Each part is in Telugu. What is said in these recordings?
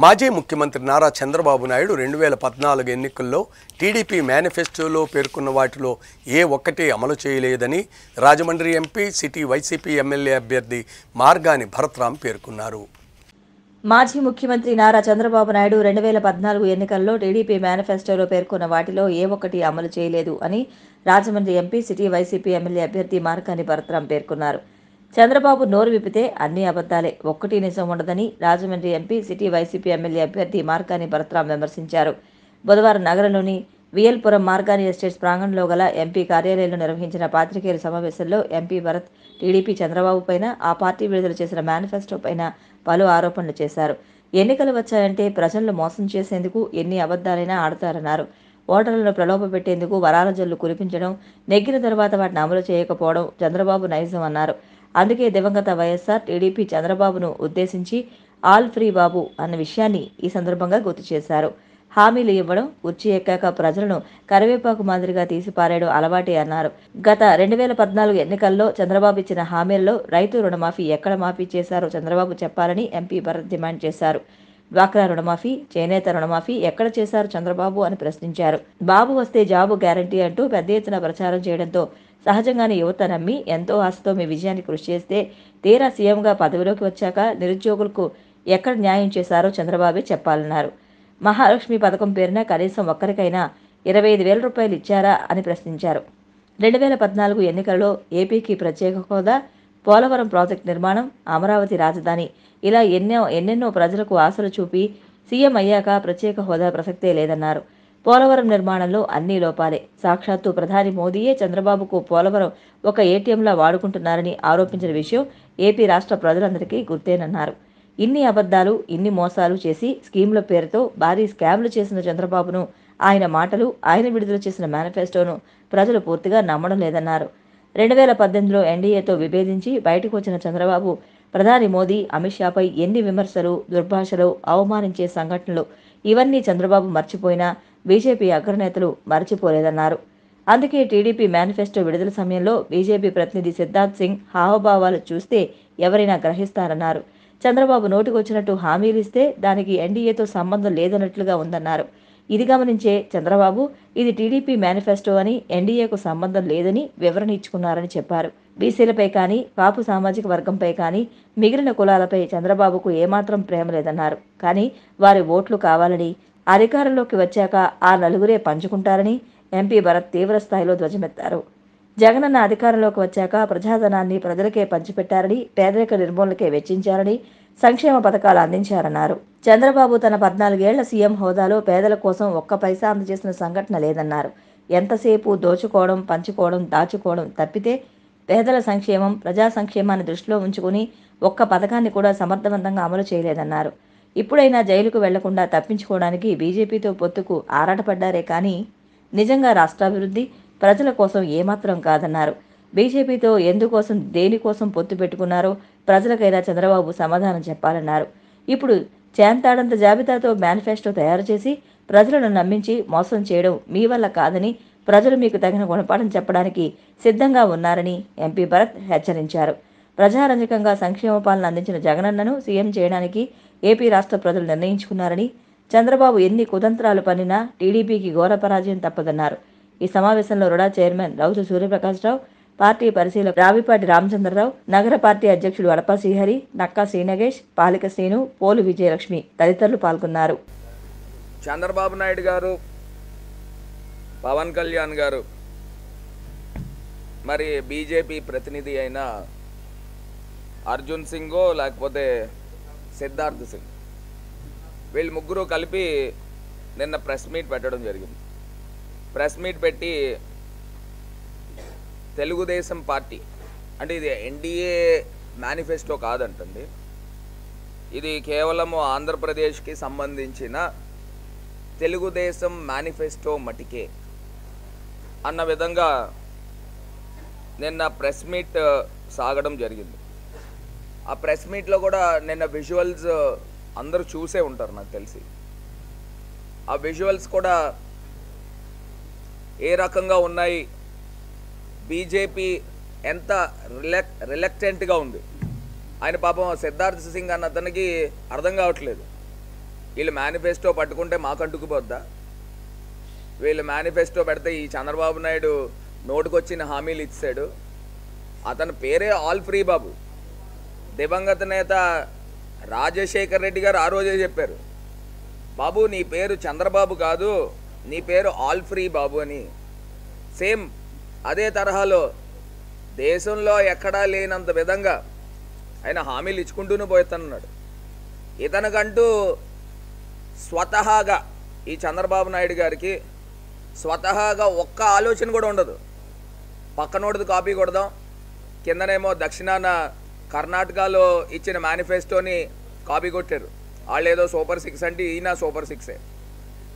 మాజీ ముఖ్యమంత్రి నారా చంద్రబాబు నాయుడు 2014 ఎన్నికల్లో టీడీపీ మేనిఫెస్టోలో పేర్కొన్న వాటిలో ఏ ఒక్కటి అమలు చేయలేదని Rajahmundry MP city YCP MLA అభ్యర్థి మార్గాని భరత్రాం పేర్కొన్నారు. మాజీ ముఖ్యమంత్రి నారా చంద్రబాబు నాయుడు 2014 ఎన్నికల్లో టీడీపీ మేనిఫెస్టోలో పేర్కొన్న వాటిలో ఏ ఒక్కటి అమలు చేయలేదు అని Rajahmundry MP city YCP MLA అభ్యర్థి మార్గాని భరత్రాం పేర్కొన్నారు. చంద్రబాబు నోరు విప్పితే అన్ని అబద్ధాలే, ఒక్కటి నిజం ఉండదని Rajahmundry MP city YCP MLA అభ్యర్థి మార్గాని భరత్రాం విమర్శించారు. బుధవారం నగరంలోని విఎల్పురం మార్గాని ఎస్టేట్స్ ప్రాంగణంలో గల ఎంపీ కార్యాలయంలో నిర్వహించిన పాత్రికేయుల సమావేశంలో ఎంపీ భరత్ టీడీపీ చంద్రబాబు పైన, ఆ పార్టీ విడుదల చేసిన మేనిఫెస్టో పైన పలు ఆరోపణలు చేశారు. ఎన్నికలు వచ్చాయంటే ప్రజలను మోసం చేసేందుకు ఎన్ని అబద్ధాలైనా ఆడతారన్నారు. ఓటర్లను ప్రలోభపెట్టేందుకు వరాల జల్లు కురిపించడం, నెగ్గిన తర్వాత వాటిని అమలు చేయకపోవడం చంద్రబాబు నైజం అన్నారు. అందుకే దివంగత వైఎస్ఆర్ టీడీపీ చంద్రబాబును ఉద్దేశించి ఆల్ ఫ్రీ బాబు అన్న విషయాన్ని ఈ సందర్భంగా గుర్తు చేశారు. హామీలు ఇవ్వడం, కుర్చీ ఎక్కాక ప్రజలను కరివేపాకు మాదిరిగా తీసిపారేయడం అలవాటే అన్నారు. గత 2014 ఎన్నికల్లో చంద్రబాబు ఇచ్చిన హామీల్లో రైతు రుణమాఫీ ఎక్కడ మాఫీ చేశారో చంద్రబాబు చెప్పాలని ఎంపీ భరత్ డిమాండ్ చేశారు. డ్వాక్రా రుణమాఫీ, చేనేత రుణమాఫీ ఎక్కడ చేశారు చంద్రబాబు అని ప్రశ్నించారు. బాబు వస్తే జాబు గ్యారంటీ అంటూ పెద్ద ఎత్తున ప్రచారం చేయడంతో సహజంగానే యువత నమ్మి ఎంతో ఆశతో మీ విజయాన్ని కృషి చేస్తే తీరా సీఎంగా పదవిలోకి వచ్చాక నిరుద్యోగులకు ఎక్కడ న్యాయం చేశారో చంద్రబాబే చెప్పాలన్నారు. మహాలక్ష్మి పథకం పేరున కనీసం ఒక్కరికైనా 25,000 రూపాయలు ఇచ్చారా అని ప్రశ్నించారు. 2014 ఎన్నికల్లో ఏపీకి ప్రత్యేక హోదా, పోలవరం ప్రాజెక్టు నిర్మాణం, అమరావతి రాజధాని ఇలా ఎన్నెన్నో ప్రజలకు ఆశలు చూపి సీఎం అయ్యాక ప్రత్యేక హోదా ప్రసక్తే లేదన్నారు. పోలవరం నిర్మాణంలో అన్ని లోపాలే. సాక్షాత్తు ప్రధాని మోదీయే చంద్రబాబుకు పోలవరం ఒక ఏటీఎంలా వాడుకుంటున్నారని ఆరోపించిన విషయం ఏపీ రాష్ట్ర ప్రజలందరికీ గుర్తేనన్నారు. ఇన్ని అబద్ధాలు, ఇన్ని మోసాలు చేసి స్కీముల పేరుతో భారీ స్కామ్లు చేసిన చంద్రబాబును, ఆయన మాటలు, ఆయన విడుదల చేసిన మేనిఫెస్టోను ప్రజలు పూర్తిగా నమ్మడం లేదన్నారు. 2018లో ఎన్డీఏతో విభేదించి బయటకు వచ్చిన చంద్రబాబు ప్రధాని మోదీ, అమిత్ షాపై ఎన్ని విమర్శలు, దుర్భాషలు, అవమానించే సంఘటనలు ఇవన్నీ చంద్రబాబు మర్చిపోయినా బీజేపీ అగ్రనేతలు మర్చిపోలేదన్నారు. అందుకే టీడీపీ మేనిఫెస్టో విడుదల సమయంలో బీజేపీ ప్రతినిధి సిద్ధార్థ్ సింగ్ హావభావాలు చూస్తే ఎవరైనా గ్రహిస్తారన్నారు. చంద్రబాబు నోటికొచ్చినట్టు హామీలు ఇస్తే దానికి ఎన్డీఏతో సంబంధం లేదన్నట్లుగా ఉందన్నారు. ఇది గమనించే చంద్రబాబు ఇది టీడీపీ మేనిఫెస్టో అని, ఎన్డీఏకు సంబంధం లేదని వివరణ ఇచ్చుకున్నారని చెప్పారు. బీసీలపై కానీ, కాపు సామాజిక వర్గంపై కానీ, మిగిలిన కులాలపై చంద్రబాబుకు ఏమాత్రం ప్రేమ లేదన్నారు. కానీ వారి ఓట్లు కావాలని, అధికారంలోకి వచ్చాక ఆ నలుగురే పంచుకుంటారని ఎంపీ భరత్ తీవ్ర స్థాయిలో ధ్వజమెత్తారు. జగనన్న అధికారంలోకి వచ్చాక ప్రజాధనాన్ని ప్రజలకే పంచిపెట్టారని, పేదరిక నిర్మూలనకే వెచ్చించారని, సంక్షేమ పథకాలు అందించారన్నారు. చంద్రబాబు తన 14 ఏళ్ల సీఎం హోదాలో పేదల కోసం ఒక్క పైసా అందజేసిన సంఘటన లేదన్నారు. ఎంతసేపు దోచుకోవడం, పంచుకోవడం, దాచుకోవడం తప్పితే పేదల సంక్షేమం, ప్రజా సంక్షేమాన్ని దృష్టిలో ఉంచుకుని ఒక్క పథకాన్ని కూడా సమర్థవంతంగా అమలు చేయలేదన్నారు. ఇప్పుడైనా జైలుకు వెళ్లకుండా తప్పించుకోవడానికి బీజేపీతో పొత్తుకు ఆరాటపడ్డారే కానీ నిజంగా రాష్ట్రాభివృద్ధి, ప్రజల కోసం ఏమాత్రం కాదన్నారు. బీజేపీతో ఎందుకోసం, దేనికోసం పొత్తు పెట్టుకున్నారో ప్రజలకైనా చంద్రబాబు సమాధానం చెప్పాలన్నారు. ఇప్పుడు చేంతాడంత జాబితాతో మేనిఫెస్టో తయారు చేసి ప్రజలను నమ్మించి మోసం చేయడం మీ వల్ల కాదని, ప్రజలు మీకు తగిన గుణపాఠం చెప్పడానికి సిద్ధంగా ఉన్నారని ఎంపీ భరత్ హెచ్చరించారు. ప్రజారంజకంగా సంక్షేమ పాలన అందించిన జగనన్నను సీఎం చేయడానికి ఏపీ రాష్ట్ర ప్రజలు నిర్ణయించుకున్నారని, చంద్రబాబు ఎన్ని కుతంత్రాలు పన్నినా టీడీపీకి ఘోర పరాజయం తప్పదన్నారు. ఈ సమావేశంలో రుడా చైర్మన్ రౌతు సూర్యప్రకాశ్రావు, పార్టీ పరిశీలకులు రావిపాటి రామచంద్రరావు, నగర పార్టీ అధ్యక్షుడు అడపా శ్రీహరి, నక్కా శ్రీనగేష్, పాలిక శ్రీను, పోలు విజయలక్ష్మి తదితరులు పాల్గొన్నారు. చంద్రబాబు నాయుడు గారు, పవన్ కళ్యాణ్ గారు, మరి బీజేపీ ప్రతినిధి అయిన అర్జున్ సింగో లేకపోతే సిద్ధార్థ్ సింగ్, వీళ్ళు ముగ్గురు కలిపి నిన్న ప్రెస్ మీట్ పెట్టడం జరిగింది. ప్రెస్ మీట్ పెట్టి తెలుగుదేశం పార్టీ అంటే ఇది ఎన్డీఏ మేనిఫెస్టో కాదంటండి, ఇది కేవలం ఆంధ్రప్రదేశ్కి సంబంధించిన తెలుగుదేశం మేనిఫెస్టో మటికే అన్న విధంగా నిన్న ప్రెస్ మీట్ సాగడం జరిగింది. ఆ ప్రెస్ మీట్లో కూడా నిన్న విజువల్స్ అందరూ చూసే ఉంటారు నాకు తెలిసి. ఆ విజువల్స్ కూడా ఏ రకంగా ఉన్నాయి, బీజేపీ ఎంత రిలక్టెంట్గా ఉంది. ఆయన పాపం సిద్ధార్థ్ సింగ్ అన్న అతనికి అర్థం కావట్లేదు. వీళ్ళు మేనిఫెస్టో పట్టుకుంటే మాకంటుకుపోద్దా? వీళ్ళు మేనిఫెస్టో పెడితే ఈ చంద్రబాబు నాయుడు నోటుకొచ్చిన హామీలు ఇచ్చాడు. అతని పేరే ఆల్ ఫ్రీ బాబు. దివంగత నేత రాజశేఖర్ రెడ్డి గారు ఆ రోజే చెప్పారు, బాబు నీ పేరు చంద్రబాబు కాదు, నీ పేరు ఆల్ ఫ్రీ బాబు అని. సేమ్ అదే తరహాలో దేశంలో ఎక్కడా లేనంత విధంగా ఆయన హామీలు ఇచ్చుకుంటూనే పోతున్నాడు. ఇతనికంటూ స్వతహాగా ఈ చంద్రబాబు నాయుడు గారికి స్వతహాగా ఒక్క ఆలోచన కూడా ఉండదు. పక్కనోడిది కాపీ కొడదాం, కిందనేమో దక్షిణాన కర్ణాటకలో ఇచ్చిన మేనిఫెస్టోని కాపీ కొట్టారు. వాళ్ళు ఏదో సూపర్ 6 అంటే ఈయన సూపర్ 6.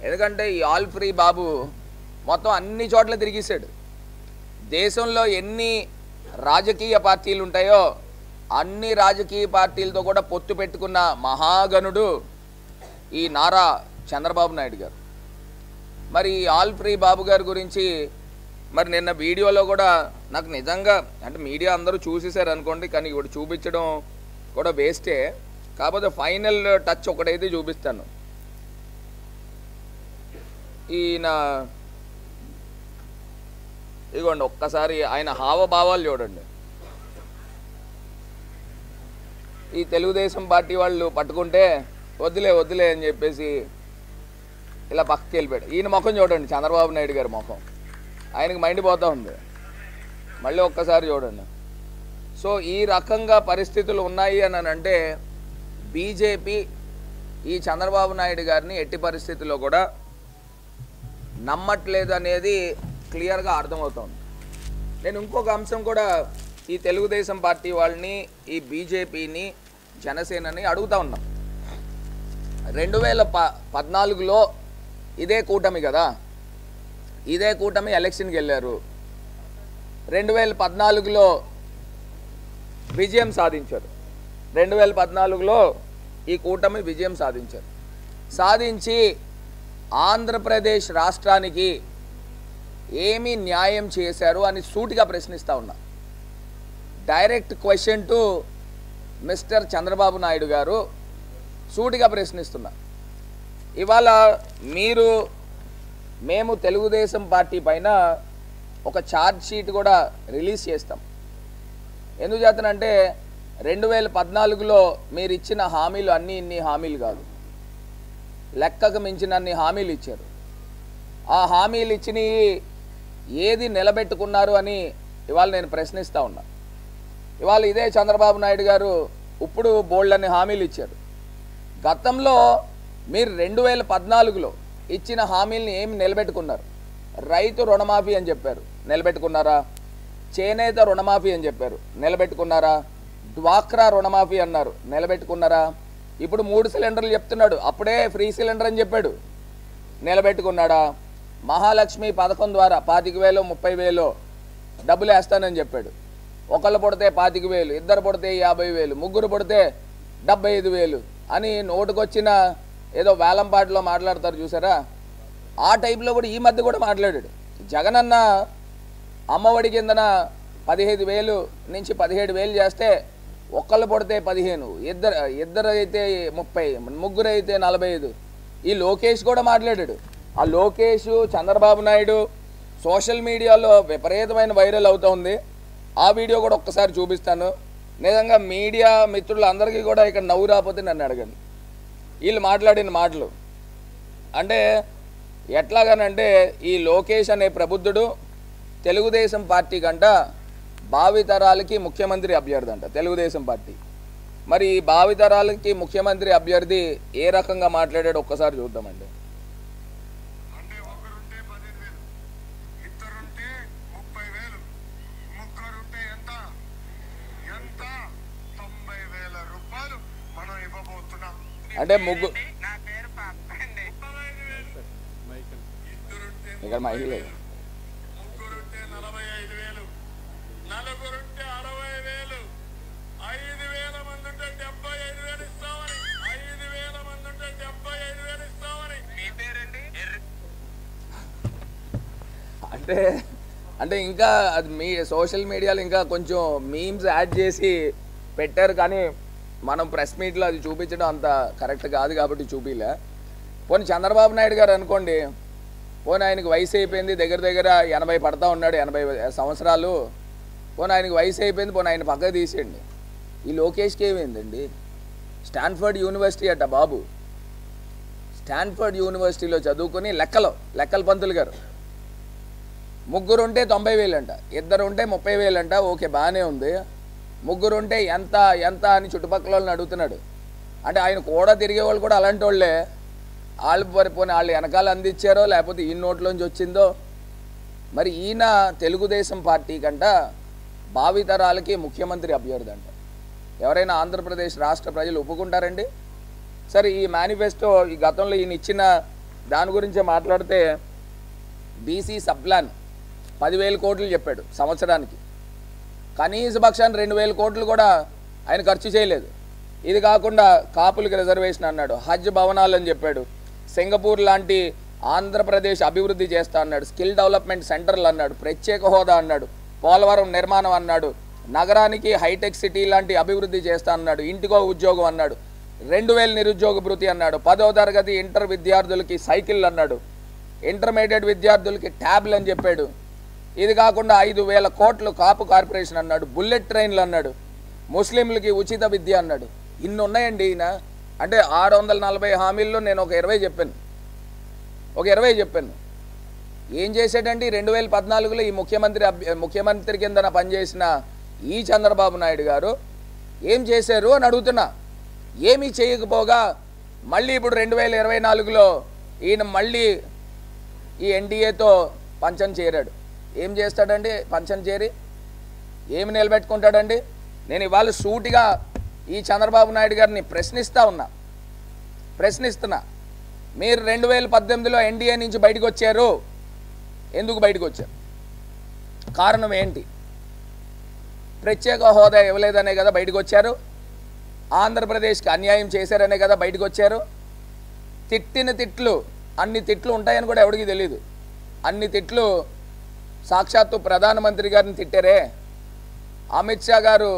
ఎందుకంటే ఈ ఆల్ ఫ్రీ బాబు మొత్తం అన్ని చోట్ల తిరిగిస్తాడు. దేశంలో ఎన్ని రాజకీయ పార్టీలు ఉంటాయో అన్ని రాజకీయ పార్టీలతో కూడా పొత్తు పెట్టుకున్న మహాగణుడు ఈ నారా చంద్రబాబు నాయుడు గారు. మరి ఆల్ ఫ్రీ బాబు గారి గురించి మరి నిన్న వీడియోలో కూడా నాకు నిజంగా అంటే మీడియా అందరూ చూసేశారు అనుకోండి, కానీ ఇప్పుడు చూపించడం కూడా వేస్టే. కాకపోతే ఫైనల్ టచ్ ఒకటైతే చూపిస్తాను. ఈయన ఇదిగోండి ఒక్కసారి ఆయన హావభావాలు చూడండి. ఈ తెలుగుదేశం పార్టీ వాళ్ళు పట్టుకుంటే వద్దులే వద్దులే అని చెప్పేసి ఇలా పక్కకి వెళ్ళిపోయాడు. ఈయన ముఖం చూడండి, చంద్రబాబు నాయుడు గారి ముఖం, ఆయనకి మైండ్ పోతూ ఉంది. మళ్ళీ ఒక్కసారి చూడండి. సో ఈ రకంగా పరిస్థితులు ఉన్నాయి అని అంటే బీజేపీ ఈ చంద్రబాబు నాయుడు గారిని ఎట్టి పరిస్థితుల్లో కూడా నమ్మట్లేదు అనేది క్లియర్గా అర్థమవుతుంది. నేను ఇంకొక అంశం కూడా ఈ తెలుగుదేశం పార్టీ వాళ్ళని, ఈ బీజేపీని, జనసేనని అడుగుతూ ఉన్నాం. 2014లో ఇదే కూటమి కదా, ఇదే కూటమి ఎలక్షన్కి వెళ్ళారు. 2014లో విజయం సాధించారు. 2014లో ఈ కూటమి విజయం సాధించారు. సాధించి ఆంధ్రప్రదేశ్ రాష్ట్రానికి ఏమి న్యాయం చేశారు అని సూటిగా ప్రశ్నిస్తూ ఉన్నా. Direct question to mister Chandrababu Naidu గారు, సూటిగా ప్రశ్నిస్తున్నా. ఇవాళ మేము తెలుగుదేశం పార్టీ పైన ఒక ఛార్జ్ షీట్ కూడా రిలీజ్ చేస్తాం. ఎందుకు చేస్తానంటే 2014లో మీరు ఇచ్చిన హామీలు ఇన్ని హామీలు కాదు, లెక్కకు మించినన్ని హామీలు ఇచ్చారు. ఆ హామీలు ఇచ్చినవి ఏది నిలబెట్టుకున్నారు అని ఇవాళ నేను ప్రశ్నిస్తూ ఉన్నా. ఇవాళ ఇదే చంద్రబాబు నాయుడు గారు ఇప్పుడు బోల్డన్ని హామీలు ఇచ్చారు. గతంలో మీరు 2014లో ఇచ్చిన హామీల్ని ఏమి నిలబెట్టుకున్నారు? రైతు రుణమాఫీ అని చెప్పారు, నిలబెట్టుకున్నారా? చేనేత రుణమాఫీ అని చెప్పారు, నిలబెట్టుకున్నారా? డ్వాక్రా రుణమాఫీ అన్నారు, నిలబెట్టుకున్నారా? ఇప్పుడు 3 సిలిండర్లు చెప్తున్నాడు, అప్పుడే ఫ్రీ సిలిండర్ అని చెప్పాడు, నిలబెట్టుకున్నాడా? మహాలక్ష్మి పథకం ద్వారా 25,000 30,000 డబ్బులు వేస్తానని చెప్పాడు. ఒకళ్ళు పుడితే 25,000, ఇద్దరు పుడితే 50,000, ముగ్గురు పుడితే 75,000 అని నోటుకొచ్చిన ఏదో వేలంపాటలో మాట్లాడతారు చూసారా, ఆ టైప్లో కూడా ఈ మధ్య కూడా మాట్లాడాడు. జగనన్న అమ్మఒడి కిందన 15,000 నుంచి 17,000 చేస్తే ఒక్కళ్ళు పుడితే 15, ఇద్దరు అయితే 30, ముగ్గురు అయితే 45. ఈ లోకేష్ కూడా మాట్లాడాడు. ఆ లోకేష్ చంద్రబాబు నాయుడు సోషల్ మీడియాలో విపరీతమైన వైరల్ అవుతుంది. ఆ వీడియో కూడా ఒక్కసారి చూపిస్తాను. నిజంగా మీడియా మిత్రులందరికీ కూడా ఇక్కడ నవ్వు రాకపోతే నన్ను అడగండి. వీళ్ళు మాట్లాడిన మాటలు అంటే ఎట్లాగానంటే ఈ లోకేష్ అనే ప్రబుద్ధుడు తెలుగుదేశం పార్టీ కంట భావితరాలకి ముఖ్యమంత్రి అభ్యర్థి అంట తెలుగుదేశం పార్టీ. మరి ఈ భావితరాలకి ముఖ్యమంత్రి అభ్యర్థి ఏ రకంగా మాట్లాడాడో ఒక్కసారి చూద్దామండి. అంటే ముగ్గురు ఇక్కడ మైకి లేదు. అంటే ఇంకా అది మీ సోషల్ మీడియాలో ఇంకా కొంచెం మీమ్స్ యాడ్ చేసి పెట్టారు, కానీ మనం ప్రెస్ మీట్లో అది చూపించడం అంత కరెక్ట్ కాదు కాబట్టి చూపిలే. పోనీ చంద్రబాబు నాయుడు గారు అనుకోండి, పోనీ ఆయనకి వయసు అయిపోయింది, దగ్గర దగ్గర 80 పడతా ఉన్నాడు, 80 సంవత్సరాలు. పోనీ ఆయనకి వయసు అయిపోయింది, పోనీ ఆయన పక్కకు తీసేయండి. ఈ లోకేష్కి ఏమైందండి? స్టాన్ఫర్డ్ యూనివర్సిటీ అట బాబు, స్టాన్ఫర్డ్ యూనివర్సిటీలో చదువుకుని లెక్కల పంతులు గారు. 3 ఉంటే 90,000 అంట, 2 ఉంటే 30,000 అంట. ఓకే, బాగానే ఉంది. 3 ఉంటే ఎంత అని చుట్టుపక్కల వాళ్ళని అడుగుతున్నాడు. అంటే ఆయన కూడా తిరిగే వాళ్ళు కూడా అలాంటి వాళ్ళే. వాళ్ళు పోనీ వాళ్ళు వెనకాల అందించారో లేకపోతే ఈ నోట్లోంచి వచ్చిందో. మరి ఈయన తెలుగుదేశం పార్టీ కంట భావితరాలకి ముఖ్యమంత్రి అభ్యర్థి అంట. ఎవరైనా ఆంధ్రప్రదేశ్ రాష్ట్ర ప్రజలు ఒప్పుకుంటారండి? సరే, ఈ మేనిఫెస్టో ఈ గతంలో ఈయన ఇచ్చిన దాని గురించే మాట్లాడితే బీసీ సబ్ ప్లాన్ 10,000 కోట్లు చెప్పాడు సంవత్సరానికి. కనీస పక్షాన్ని 2,000 కోట్లు కూడా ఆయన ఖర్చు చేయలేదు. ఇది కాకుండా కాపులకి రిజర్వేషన్ అన్నాడు, హజ్ భవనాలు అని చెప్పాడు, సింగపూర్ లాంటి ఆంధ్రప్రదేశ్ అభివృద్ధి చేస్తా అన్నాడు, స్కిల్ డెవలప్మెంట్ సెంటర్లు అన్నాడు, ప్రత్యేక హోదా అన్నాడు, పోలవరం నిర్మాణం అన్నాడు, నగరానికి హైటెక్ సిటీ లాంటి అభివృద్ధి చేస్తా అన్నాడు, ఇంటికో ఉద్యోగం అన్నాడు, 2,000 నిరుద్యోగ భృతి అన్నాడు, 10వ తరగతి ఇంటర్ విద్యార్థులకి సైకిల్ అన్నాడు, ఇంటర్మీడియట్ విద్యార్థులకి ట్యాబ్లు అని చెప్పాడు. ఇది కాకుండా 5,000 కోట్లు కాపు కార్పొరేషన్ అన్నాడు, బుల్లెట్ ట్రైన్లు అన్నాడు, ముస్లింలకి ఉచిత విద్య అన్నాడు. ఇన్ని ఉన్నాయండి ఈయన. అంటే 640 హామీల్లో నేను ఒక 20 చెప్పాను. ఏం చేశాడండి? 2014లో ఈ ముఖ్యమంత్రి కిందన పనిచేసిన ఈ చంద్రబాబు నాయుడు గారు ఏం చేశారు అని అడుగుతున్నా. ఏమీ చేయకపోగా మళ్ళీ ఇప్పుడు 2024లో ఈయన మళ్ళీ ఈ ఎన్డీఏతో పంచం చేరాడు. ఏం చేస్తాడండి? పంచం చేరి ఏమి నిలబెట్టుకుంటాడండి? నేను ఇవాళ సూటిగా ఈ చంద్రబాబు నాయుడు గారిని ప్రశ్నిస్తున్నా. మీరు 2018లో ఎన్డీఏ నుంచి బయటకు వచ్చారు. ఎందుకు బయటకు వచ్చారు? కారణం ఏంటి? ప్రత్యేక హోదా ఇవ్వలేదనే కదా బయటకు వచ్చారు. ఆంధ్రప్రదేశ్కి అన్యాయం చేశారనే కదా బయటకు వచ్చారు. తిట్టిన తిట్లు, అన్ని తిట్లు ఉంటాయని కూడా ఎవరికి తెలియదు. అన్ని తిట్లు సాక్షాత్తు ప్రధానమంత్రి గారిని తిట్టారే. అమిత్ షా గారు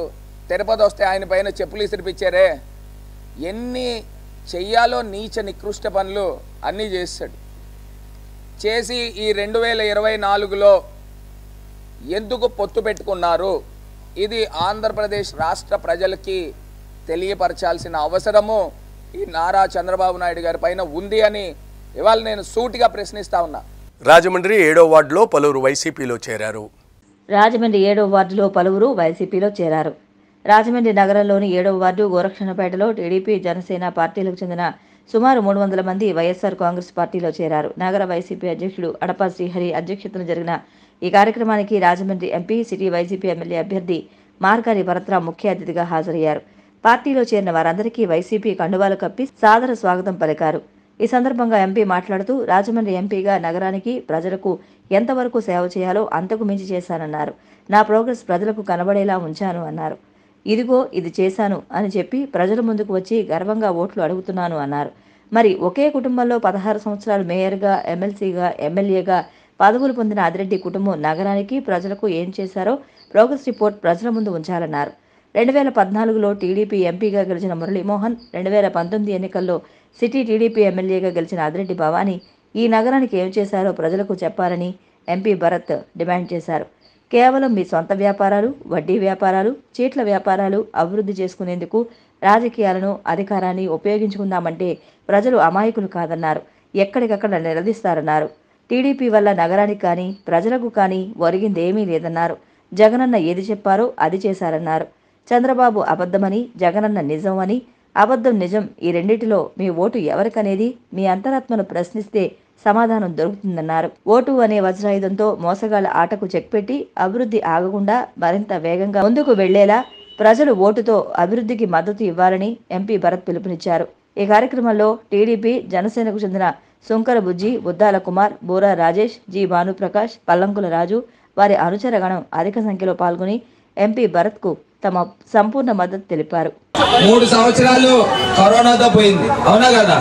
తిరుపతి వస్తే ఆయన పైన చెప్పులు ఇసిరిపించారే. ఎన్ని చెయ్యాలో నీచ నికృష్ట పనులు అన్నీ చేశాడు. చేసి ఈ 2024లో ఎందుకు పొత్తు పెట్టుకున్నారు? ఇది ఆంధ్రప్రదేశ్ రాష్ట్ర ప్రజలకి తెలియపరచాల్సిన అవసరము ఈ నారా చంద్రబాబు నాయుడు గారి పైన ఉంది అని ఇవాళ నేను సూటిగా ప్రశ్నిస్తా ఉన్నా. రాజమండ్రి 7వ వార్డులో పలువురు వైసీపీలో చేరారు. రాజమండ్రి 7వ వార్డులో పలువురు వైసీపీలో చేరారు. రాజమండ్రి నగరంలోని 7వ వార్డు గోరక్షణపేటలో టీడీపీ, జనసేన పార్టీలకు చెందిన సుమారు 300 మంది వైఎస్ఆర్ కాంగ్రెస్ పార్టీలో చేరారు. నగర వైసీపీ అధ్యక్షుడు అడపా శ్రీహరి అధ్యక్షతన జరిగిన ఈ కార్యక్రమానికి Rajahmundry MP, city YCP MLA అభ్యర్థి మార్కాని భరత్రాం ముఖ్య అతిథిగా హాజరయ్యారు. పార్టీలో చేరిన వారందరికీ వైసీపీ కండువాలు కప్పి సాదర స్వాగతం పలికారు. ఈ సందర్భంగా ఎంపీ మాట్లాడుతూ రాజమండ్రి ఎంపీగా నగరానికి, ప్రజలకు ఎంతవరకు సేవ చేయాలో అంతకు మించి చేశానన్నారు. నా ప్రోగ్రెస్ ప్రజలకు కనబడేలా ఉంచాను అన్నారు. ఇదిగో ఇది చేశాను అని చెప్పి ప్రజల ముందుకు వచ్చి గర్వంగా ఓట్లు అడుగుతున్నాను అన్నారు. మరి ఒకే కుటుంబంలో 16 సంవత్సరాలు మేయర్గా, ఎమ్మెల్సీగా, ఎమ్మెల్యేగా పదవులు పొందిన ఆదిరెడ్డి కుటుంబం నగరానికి, ప్రజలకు ఏం చేశారో ప్రోగ్రెస్ రిపోర్ట్ ప్రజల ముందు ఉంచాలన్నారు. 2014లో టీడీపీ ఎంపీగా గెలిచిన మురళీమోహన్, 2019 ఎన్నికల్లో సిటీ టీడీపీ ఎమ్మెల్యేగా గెలిచిన ఆదిరెడ్డి భవానీ ఈ నగరానికి ఏం చేశారో ప్రజలకు చెప్పాలని ఎంపీ భరత్ డిమాండ్ చేశారు. కేవలం మీ సొంత వ్యాపారాలు, వడ్డీ వ్యాపారాలు, చీట్ల వ్యాపారాలు అభివృద్ధి చేసుకునేందుకు రాజకీయాలను, అధికారాన్ని ఉపయోగించుకుందామంటే ప్రజలు అమాయకులు కాదన్నారు. ఎక్కడికక్కడ నిలదీస్తారన్నారు. టీడీపీ వల్ల నగరానికి కానీ, ప్రజలకు కానీ ఒరిగిందేమీ లేదన్నారు. జగనన్న ఏది చెప్పారో అది చేశారన్నారు. చంద్రబాబు అబద్ధమని, జగనన్న నిజం అని, అబద్ధం నిజం ఈ రెండిటిలో మీ ఓటు ఎవరికనేది మీ అంతరాత్మను ప్రశ్నిస్తే సమాధానం దొరుకుతుందన్నారు. ఓటు అనే వజ్రాయుధంతో మోసగాళ్ల ఆటకు చెక్ పెట్టి అభివృద్ధి ఆగకుండా మరింత వేగంగా ముందుకు వెళ్లేలా ప్రజలు ఓటుతో అభివృద్ధికి మద్దతు ఇవ్వాలని ఎంపీ భరత్ పిలుపునిచ్చారు. ఈ కార్యక్రమంలో టీడీపీ, జనసేనకు చెందిన సుంకర బుజ్జి, బుద్దాల కుమార్, బూరా రాజేష్, జి భానుప్రకాష్, పల్లంకుల రాజు, వారి అనుచరగణం అధిక సంఖ్యలో పాల్గొని ఎంపీ భరత్ కు తమ సంపూర్ణ మద్దతు తెలిపారు. 3 సంవత్సరాలు కరోనాతో పోయింది, అవునా కదా?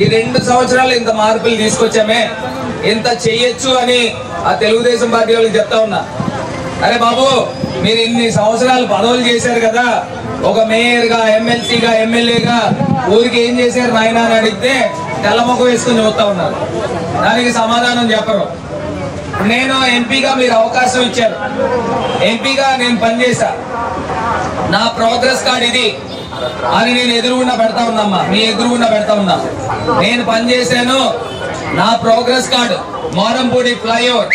ఈ 2 సంవత్సరాలు ఇంత మార్పులు తీసుకొచ్చామే, ఇంత చెయ్యొచ్చు అని ఆ తెలుగుదేశం పార్టీ వాళ్ళకి చెప్తా ఉన్నా. అరే బాబు, మీరు ఇన్ని సంవత్సరాలు పదవులు చేశారు కదా, ఒక మేయర్గా, ఎమ్మెల్సీగా, ఎమ్మెల్యేగా ఊరికి ఏం చేశారు నాయన అని అడిగితే తెల్లముఖం వేసుకుని చూస్తా ఉన్నారు. దానికి సమాధానం చెప్పరు. నేను ఎంపీగా మీరు అవకాశం ఇచ్చారు, ఎంపీగా నేను పనిచేశా, నా ప్రోగ్రెస్ కార్డ్ ఇది అని నేను ఎదురుగుండా పెడతా ఉన్నామ్మా, మీ ఎదురుగుండా పెడతా ఉన్నా. నేను పనిచేశాను, నా progress card Morampudi flyover,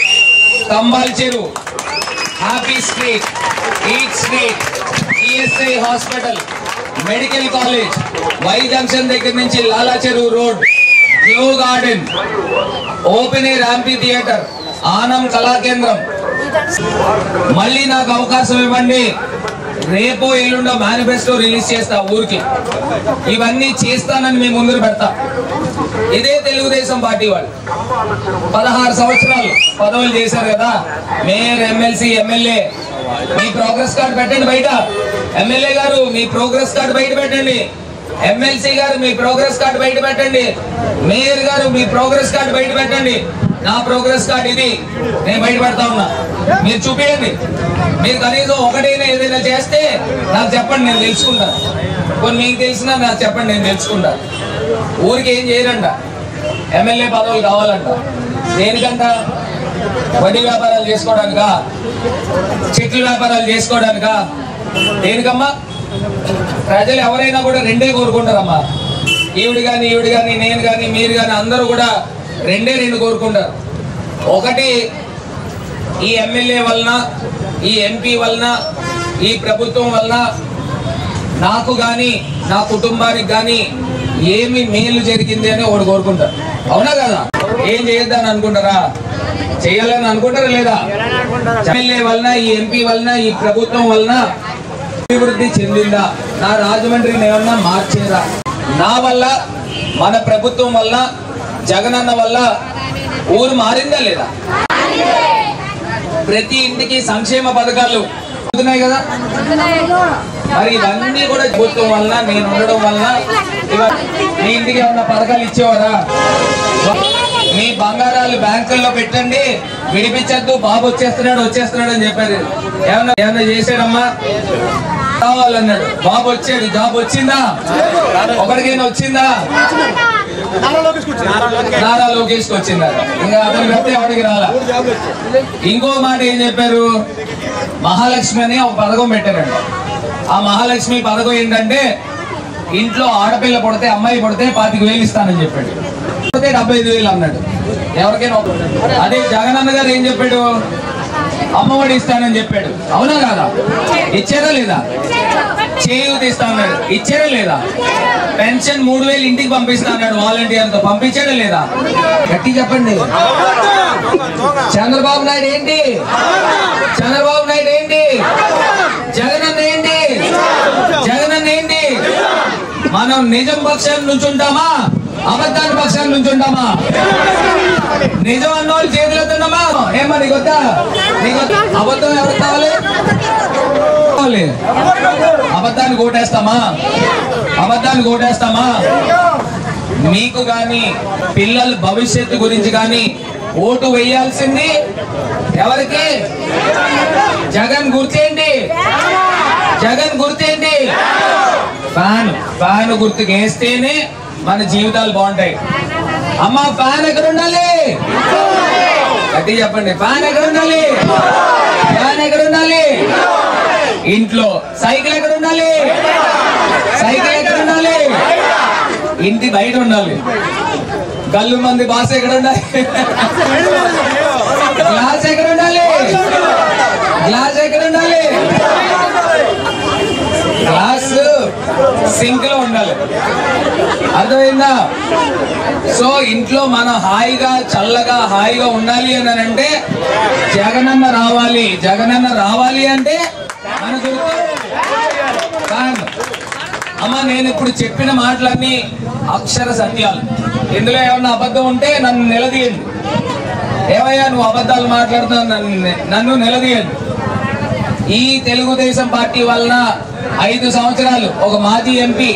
Kambala Cheruvu, happy street, eat street, ESI hospital, medical college, Y junction దగ్గర నుంచి Lala Cheruvu road, Q garden, open air amphi theatre, Anam Kala Kendram. మళ్ళీ నాకు అవకాశం ఇవ్వండి, రేపో ఎల్లుండో మేనిఫెస్టో రిలీజ్ చేస్తా ఊరికి. ఇవన్నీ చేస్తానని మీ ముందు పెడతా. ఇదే తెలుగుదేశం పార్టీ వాళ్ళు 16 సంవత్సరాలు పదవులు చేశారు కదా. మేయర్, ఎమ్మెల్సీ, ఎమ్మెల్యే, మీ ప్రోగ్రెస్ కార్డు పెట్టండి బయట. ఎమ్మెల్యే గారు మీ ప్రోగ్రెస్ కార్డు బయట పెట్టండి. ఎమ్మెల్సీ గారు మీ ప్రోగ్రెస్ కార్డు బయట పెట్టండి. మేయర్ గారు మీ ప్రోగ్రెస్ కార్డు బయట పెట్టండి. నా ప్రోగ్రెస్ కార్డు ఇది, నేను బయట పెడతా ఉన్నా, మీరు చూపించండి. మీరు కనీసం ఒకటైనా ఏదైనా చేస్తే నాకు చెప్పండి, నేను తెలుసుకుంటాను. కొన్ని మీకు తెలిసినా నాకు చెప్పండి, నేను తెలుసుకుంటాను. ఊరికి ఏం చేయరంట, ఎమ్మెల్యే పదవులు కావాలంట. దేనికంట? వడ్డీ వ్యాపారాలు చేసుకోవడానికా? చెట్ల వ్యాపారాలు చేసుకోవడానికా? దేనికమ్మా? ప్రజలు ఎవరైనా కూడా రెండే కోరుకుంటారమ్మా. ఈవిడ కానీ, నేను కానీ, మీరు కానీ అందరూ కూడా రెండు కోరుకుంటారు. ఒకటి, ఈ ఎమ్మెల్యే వలన, ఈ ఎంపీ వలన, ఈ ప్రభుత్వం వలన నాకు కానీ నా కుటుంబానికి కానీ ఏమి మేలు జరిగింది అని ఒకటి కోరుకుంటారు. అవునా కదా? ఏం చేయొద్దని అనుకుంటారా? చేయాలని అనుకుంటారా లేదా? ఎమ్మెల్యే వలన, ఈ ఎంపీ వలన, ఈ ప్రభుత్వం వలన అభివృద్ధి చెందిందా? నా రాజమండ్రిని ఏమన్నా మార్చేదా? నా వల్ల, మన ప్రభుత్వం వల్ల, జగనన్న వల్ల ఊరు మారిందా లేదా? ప్రతి ఇంటికి సంక్షేమ పథకాలు అందుతున్నాయి కదా. మరి ఇవన్నీ కూడా ప్రభుత్వం వల్ల, నేను ఉండడం వల్ల మీ ఇంటికి ఏమన్నా పథకాలు ఇచ్చేవారా? మీ బంగారాలు బ్యాంకుల్లో పెట్టండి, విడిపించద్దు, బాబు వచ్చేస్తున్నాడు అని చెప్పారు. ఏమన్నా చేశాడమ్మా? కావాలన్నాడు, బాబు వచ్చాడు. జాబ్ వచ్చిందా? ఒకరికైనా వచ్చిందా? నారా లోకేష్ వచ్చిందా? ఇంకా అతను పెడితే ఎవరికి రాలా. ఇంకో మాట ఏం చెప్పారు? మహాలక్ష్మి అని ఒక పథకం పెట్టారంట. ఆ మహాలక్ష్మి పథకం ఏంటంటే, ఇంట్లో ఆడపిల్ల పుడితే, అమ్మాయి పుడితే 25,000 ఇస్తానని చెప్పాడు. 75,000 అన్నాడు ఎవరికైనా. అదే జగనన్న గారు ఏం చెప్పాడు? అమ్మఒడి ఇస్తానని చెప్పాడు. అవునా కాదా? ఇచ్చారా లేదా? చేయూత ఇస్తా అన్నాడు. ఇచ్చారా లేదా? పెన్షన్ 3,000 ఇంటికి పంపిస్తా అన్నాడు వాలంటీర్తో. పంపించాడా లేదా? గట్టి చెప్పండి. చంద్రబాబు నాయుడు ఏంటి? చంద్రబాబు నాయుడు ఏంటి? జగనన్న ఏంటి? జగనన్న ఏంటి? మనం నిజం పక్షాన్ని నుంచి ఉంటామా, అబద్ధాన్ని పక్షాన్ని నుంచి ఉంటామా? నిజం అన్నోళ్ళు చేతులు ఎత్తున్నామా? ఏమా నీకు వద్దా? అబద్ధం ఎవరికి కావాలి? అబద్ధాన్ని కోటేస్తామా? అబద్ధాన్ని కోటేస్తామా? మీకు కానీ పిల్లల భవిష్యత్తు గురించి కానీ ఓటు వేయాల్సింది ఎవరికి? జగన్ గుర్తేంటి? జగన్ గుర్తేంటి? ఫ్యాన్ గుర్తుకు వేస్తేనే మన జీవితాలు బాగుంటాయి. అమ్మ, ఫ్యాన్ ఎక్కడ ఉండాలి? గట్టి చెప్పండి. ఫ్యాన్ ఎక్కడ ఉండాలి? ఫ్యాన్ ఎక్కడ ఉండాలి? ఇంట్లో. సైకిల్ ఎక్కడ ఉండాలి? సైకిల్ ఎక్కడ ఉండాలి? ఇంటి బయట ఉండాలి. గల్లు మంది బాస్ ఎక్కడ ఉండాలి? గ్లాస్ ఎక్కడ ఉండాలి? గ్లాస్ ఎక్కడ ఉండాలి? గ్లాస్ సింక్ లో ఉండాలి. అర్థమైందా? సో ఇంట్లో మనం హాయిగా, చల్లగా, హాయిగా ఉండాలి అని అంటే జగనన్న రావాలి. జగనన్న రావాలి అంటే మన అమ్మ, నేను ఇప్పుడు చెప్పిన మాటలన్నీ అక్షర సత్యాలు. ఇందులో ఏమన్నా అబద్ధం ఉంటే నన్ను నిలదీయండి. ఏమయ్యా నువ్వు అబద్ధాలు మాట్లాడుతున్నావు, నన్ను నిలదీయండి. ఈ తెలుగుదేశం పార్టీ వలన 5 సంవత్సరాలు ఒక మాజీ ఎంపీ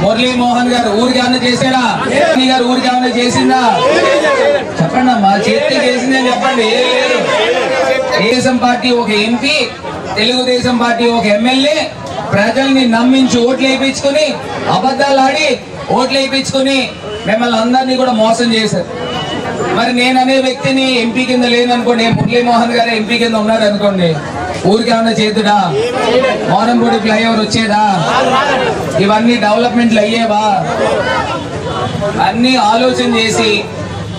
మురళీమోహన్ గారు ఊరికి ఏమన్నా చేశాడా? గారు ఊరికి ఏమన్నా చేసిందా? చెప్పండి అమ్మా, చేతి చేసింది అని చెప్పండి. తెలుగుదేశం పార్టీ ఒక ఎంపీ, తెలుగుదేశం పార్టీ ఒక ఎమ్మెల్యే ప్రజల్ని నమ్మించి ఓట్లు వేయించుకుని అబద్ధాలు ఆడి ఓట్లు వేయించుకుని మిమ్మల్ని అందరినీ కూడా మోసం చేశారు. మరి నేను అనే వ్యక్తిని ఎంపీ కింద లేననుకోండి, మురళీమోహన్ గారు ఎంపీ కింద ఉన్నారు అనుకోండి, ఊరికి ఏమన్నా చేతుడా? మోనంపూడి ఫ్లైఓవర్ వచ్చేదా? ఇవన్నీ డెవలప్మెంట్లు అయ్యేవా? అన్ని ఆలోచన చేసి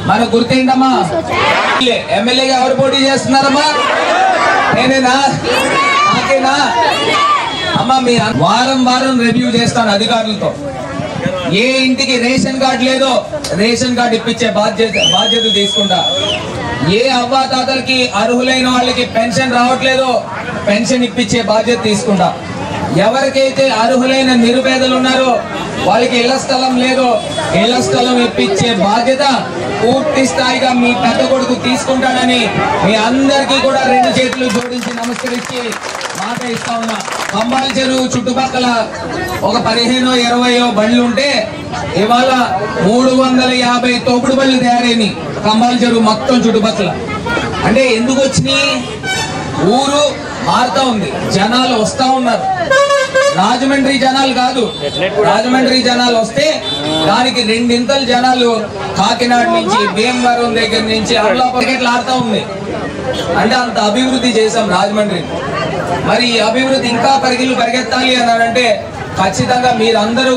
మన గుర్తేంటమ్మా, ఎమ్మెల్యేగా ఎవరు పోటీ చేస్తున్నారమ్మా? నేనేనా? నాకేనా? అమ్మా మీ వారం వారం రివ్యూ చేస్తాను అధికారులతో. ఏ ఇంటికి రేషన్ కార్డు లేదో రేషన్ కార్డు ఇప్పించే బాధ్యత తీసుకుంటా. ఏ అవ్వాతాతలకి అర్హులైన వాళ్ళకి పెన్షన్ రావట్లేదో పెన్షన్ ఇప్పించే బాధ్యత తీసుకుంటా. ఎవరికైతే అర్హులైన నిరుపేదలు ఉన్నారో వాళ్ళకి ఇళ్ల స్థలం లేదో ఇళ్ల స్థలం ఇప్పించే బాధ్యత పూర్తి స్థాయిగా మీ పెద్ద కొడుకు తీసుకుంటాడని మీ అందరికీ కూడా 2 చేతులు జోడించి నమస్కరించి మాట ఇస్తా ఉన్నా. కంబాల చెరువు చుట్టుపక్కల ఒక 15-20 బండ్లు ఉంటే ఇవాళ 350 తోపుడు బండ్లు తయారైనాయి కంబాల చెరువు మొత్తం చుట్టుపక్కల. అంటే ఎందుకు వచ్చినాయి? ఊరు మారుతా ఉంది, జనాలు వస్తా ఉన్నారు. రాజమండ్రి జనాలు కాదు, రాజమండ్రి జనాలు వస్తే దానికి 2 జనాలు కాకినాడ నుంచి భీమవరం దగ్గర నుంచి అమలాపురం ఆడుతూ ఉంది. అంటే అంత అభివృద్ధి చేశాం రాజమండ్రి. మరి ఈ అభివృద్ధి ఇంకా పరిగెత్తాలి అన్నారంటే ఖచ్చితంగా మీరందరూ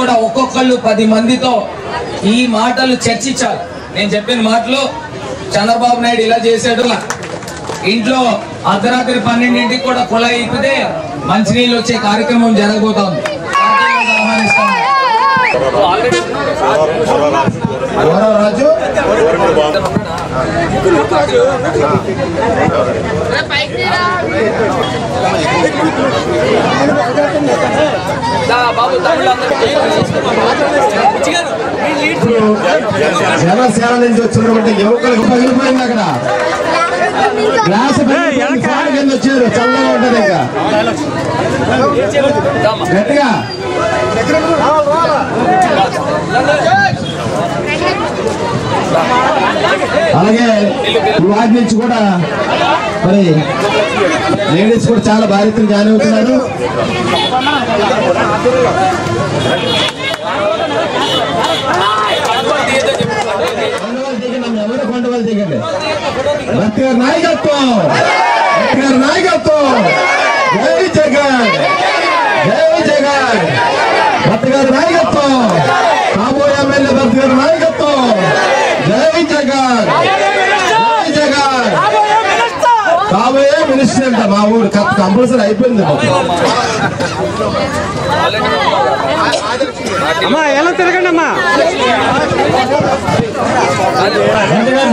కూడా ఒక్కొక్కళ్ళు 10 మందితో ఈ మాటలు చర్చించాలి. నేను చెప్పిన మాటలు చంద్రబాబు నాయుడు ఇలా చేశాడు, ఇంట్లో అర్ధరాత్రి 12ంటికి కూడా కుళాయి ఇప్పితే మంచినీళ్ళు వచ్చే కార్యక్రమం జరగబోతోంది. జనసేన నుంచి వచ్చినటువంటి యువకులకు పగిలిపోయింది. అక్కడ గ్లాస్ కింద వచ్చారు, చల్లగా ఉంటుంది. ఇంకా గట్టిగా అలాగే వాటి నుంచి కూడా మరి లేడీస్ కూడా చాలా బాధ్యతలు జాయిన్ అవుతున్నారు. ఎవరు కొండవాళ్ళు దిగండి. భక్తి గారి నాయకత్వం, జై జగన్, జై జగన్. భక్తి గారి నాయకత్వం, కాబోయే ఎమ్మెల్యే భక్తి గారి నాయకత్వం, జై జగన్, జై జగన్. కాబోయే మినిస్టర్ అంట మా ఊరు కంపల్సరీ అయిపోయింది. అమ్మా ఎలా తిరగండి అమ్మా.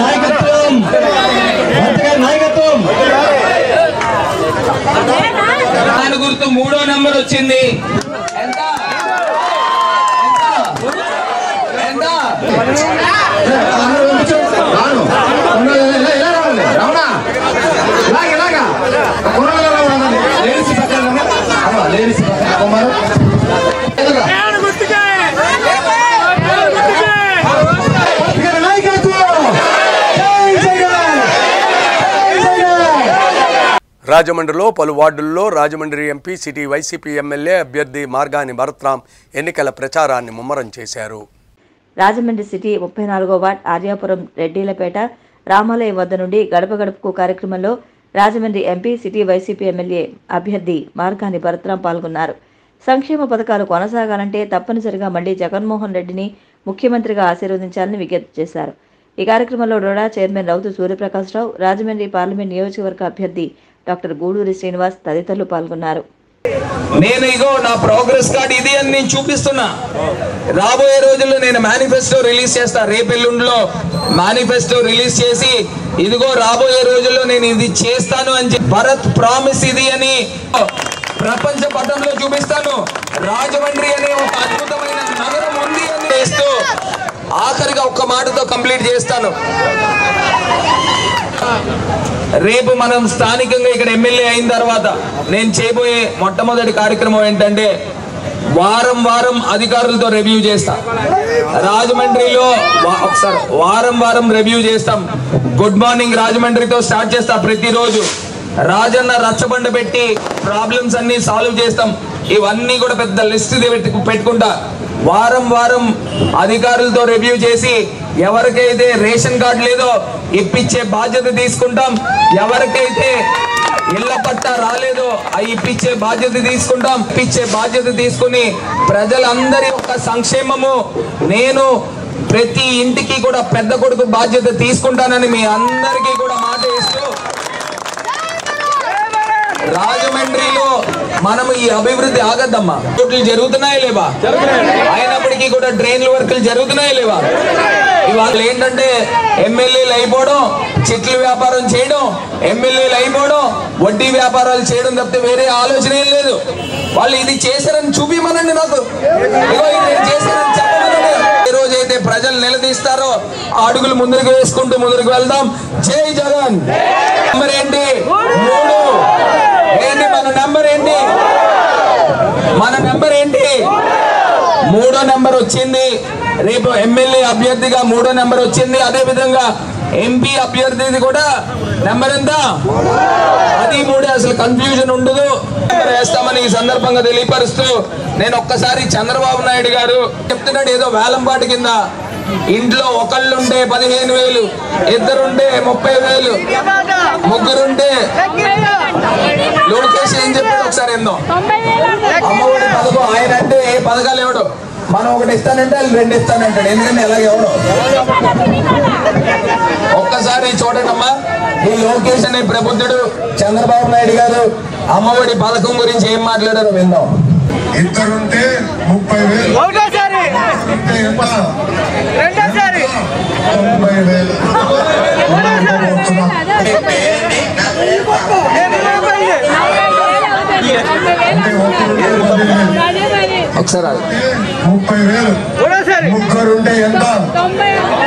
నాయకత్వం, నాయకత్వం. దాని గుర్తు 3వ నెంబర్ వచ్చింది. ఎంత? రాజమండ్రిలో పలు వార్డుల్లో Rajahmundry MP city YCP MLA అభ్యర్థి మార్గాని భరత్రామ్ ఎన్నికల ప్రచారాన్ని ముమ్మరం చేశారు. రాజమండ్రి సిటీ 34వ వార్డ్ ఆర్యాపురం రెడ్డిలపేట రామాలయం వద్ద నుండి గడప గడపకు కార్యక్రమంలో Rajahmundry MP city YCP MLA అభ్యర్థి మార్గాని భరత్రామ్ పాల్గొన్నారు. సంక్షేమ పథకాలు కొనసాగాలంటే తప్పనిసరిగా మళ్లీ జగన్మోహన్ రెడ్డిని ముఖ్యమంత్రిగా ఆశీర్వదించాలని విజ్ఞప్తి చేశారు. ఈ కార్యక్రమంలో డోడా చైర్మన్ రౌతు సూర్యప్రకాశ్రావు, రాజమండ్రి పార్లమెంట్ నియోజకవర్గ అభ్యర్థి డాక్టర్ గూడూరి శ్రీనివాస్ తదితరులు పాల్గొన్నారు. నేను ఇగో నా ప్రోగ్రెస్ కార్డ్ ఇది అని నేను చూపిస్తున్నా. రాబోయే రోజుల్లో నేను మేనిఫెస్టో రిలీజ్ చేస్తా. రేపెల్లుండిలో మేనిఫెస్టో రిలీజ్ చేసి ఇదిగో రాబోయే రోజుల్లో నేను ఇది చేస్తాను అని భరత్ ప్రామిస్ ఇది అని ప్రపంచ పటంలో చూపిస్తాను. రాజమండ్రి అనే ఒక అద్భుతమైన నగరం ఉంది అని చేస్తూ ఆఖరిగా ఒక్క మాటతో కంప్లీట్ చేస్తాను. రేపు మనం స్థానికంగా ఇక్కడ ఎమ్మెల్యే అయిన తర్వాత నేను చేయబోయే మొట్టమొదటి కార్యక్రమం ఏంటంటే వారం వారం అధికారులతో రివ్యూ చేస్తాం. రాజమండ్రిలో ఒకసారి వారం వారం రివ్యూ చేస్తాం. గుడ్ మార్నింగ్ రాజమండ్రితో స్టార్ట్ చేస్తా. ప్రతిరోజు రాజన్న రచ్చబండ పెట్టి ప్రాబ్లమ్స్ అన్ని సాల్వ్ చేస్తాం. ఇవన్నీ కూడా పెద్ద లిస్ట్ పెట్టుకుంటా వారం వారం అధికారులతో రివ్యూ చేసి ఎవరికైతే రేషన్ కార్డు లేదో ఇప్పించే బాధ్యత తీసుకుంటాం. ఎవరికైతే ఇళ్ల పట్టా రాలేదో అవి ఇప్పించే బాధ్యత తీసుకుంటాం. ఇప్పించే బాధ్యత తీసుకుని ప్రజలందరి యొక్క సంక్షేమము నేను ప్రతి ఇంటికి కూడా పెద్ద కొడుకు బాధ్యత తీసుకుంటానని మీ అందరికీ కూడా మాట ఇస్తూ రాజమండ్రిలో మనం ఈ అభివృద్ధి ఆగద్దమ్మా. రోడ్లు జరుగుతున్నాయా లేవా? అయినప్పటికీ కూడా డ్రైన్ల వర్కులు జరుగుతున్నాయా లేవా? ఇవాళ ఏంటంటే ఎమ్మెల్యేలు అయిపోవడం, చెట్ల వ్యాపారం చేయడం, ఎమ్మెల్యేలు అయిపోవడం, వడ్డీ వ్యాపారాలు చేయడం తప్పితే వేరే ఆలోచన ఏం లేదు. వాళ్ళు ఇది చేశారని చూపిమనండి, నాకు చేశారని చెప్పమనండి. ఏ రోజైతే ప్రజలు నిలదీస్తారో ఆ అడుగులు ముందుకు వేసుకుంటూ ముందుకు వెళ్దాం. జై జగన్. నెంబర్ ఏంటి? 3 ఏంటి మన నెంబర్ ఏంటి? మన నెంబర్ ఏంటి? 3వ నెంబర్ వచ్చింది. రేపు ఎమ్మెల్యే అభ్యర్థిగా 3వ నెంబర్ వచ్చింది. అదే విధంగా ఎంపీ అభ్యర్థిది కూడా నెంబర్ ఎంత? అది 3. అసలు కన్ఫ్యూజన్ ఉండదు. వేస్తామని ఈ సందర్భంగా తెలియపరుస్తూ నేను ఒక్కసారి చంద్రబాబు నాయుడు గారు చెప్తున్నాడు ఏదో వేలంపాటి కింద ఇంట్లో ఒకళ్ళుంటే 15,000, ఇద్దరుంటే 30,000, ముగ్గురుంటే లోకేష్ ఏం చెప్పాడు ఒకసారి ఏందో అమ్మఒడి పథకం. ఆయన అంటే ఏ పథకాలు ఇవ్వడు, మనం ఒకటి ఇస్తానంటే వాళ్ళు 2 ఇస్తానంటాడు. ఎందుకంటే ఎలాగ ఎవడు. ఒక్కసారి చూడండి అమ్మా, ఈ లోకేష్ అనే ప్రబుద్ధుడు చంద్రబాబు నాయుడు గారు అమ్మఒడి పథకం గురించి ఏం మాట్లాడారో విందాం. ఇద్దరుంటే 30,000, ఒకటోసారి 90,000. ఒకసారి 30,000, ముగ్గురుంటే ఎంత?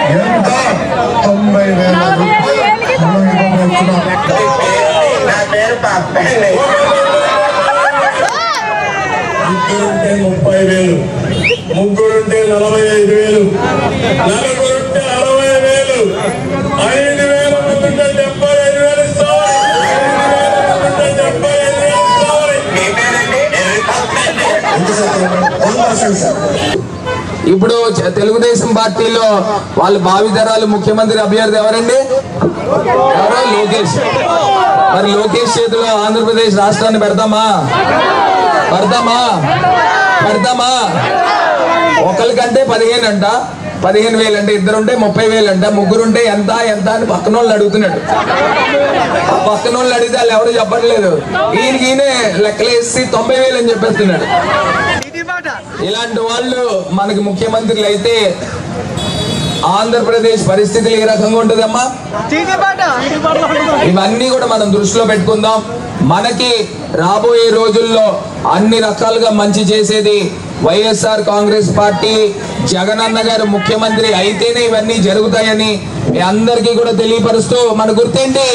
90,000 ఇద్దరుంటే 30,000, ముగ్గురుంటే 45,000, నలుగురుంటే 60,000, 5,000 ఉంటే 75,000 ఇస్తాం. ఇప్పుడు తెలుగుదేశం పార్టీలో వాళ్ళ భావితరాలు ముఖ్యమంత్రి అభ్యర్థి ఎవరండి? ఎవరో లోకేష్. మరి లోకేష్ చేతిలో ఆంధ్రప్రదేశ్ రాష్ట్రాన్ని పెడతామా? ఒకరికంటే 15 అంట, 15,000 అంటే, ఇద్దరుంటే 30,000 అంట, ముగ్గురుంటే ఎంత ఎంత అని పక్కన వాళ్ళు అడుగుతున్నాడు. ఆ పక్కన వాళ్ళు అడిగితే వాళ్ళు ఎవరు చెప్పట్లేదు. ఈయనే లెక్కలేసి 90,000 అని చెప్పేస్తున్నాడు. ఇలాంటి వాళ్ళు మనకి ముఖ్యమంత్రులు అయితే ఆంధ్రప్రదేశ్ పరిస్థితులు ఏ రకంగా ఉంటుందమ్మా? ఇవన్నీ కూడా మనం దృష్టిలో పెట్టుకుందాం. మనకి రాబోయే రోజుల్లో అన్ని రకాలుగా మంచి చేసేది వైఎస్ఆర్ కాంగ్రెస్ పార్టీ. జగనన్న గారు ముఖ్యమంత్రి అయితేనే ఇవన్నీ జరుగుతాయని మీ అందరికీ కూడా తెలియపరుస్తూ మన గుర్తేంటి?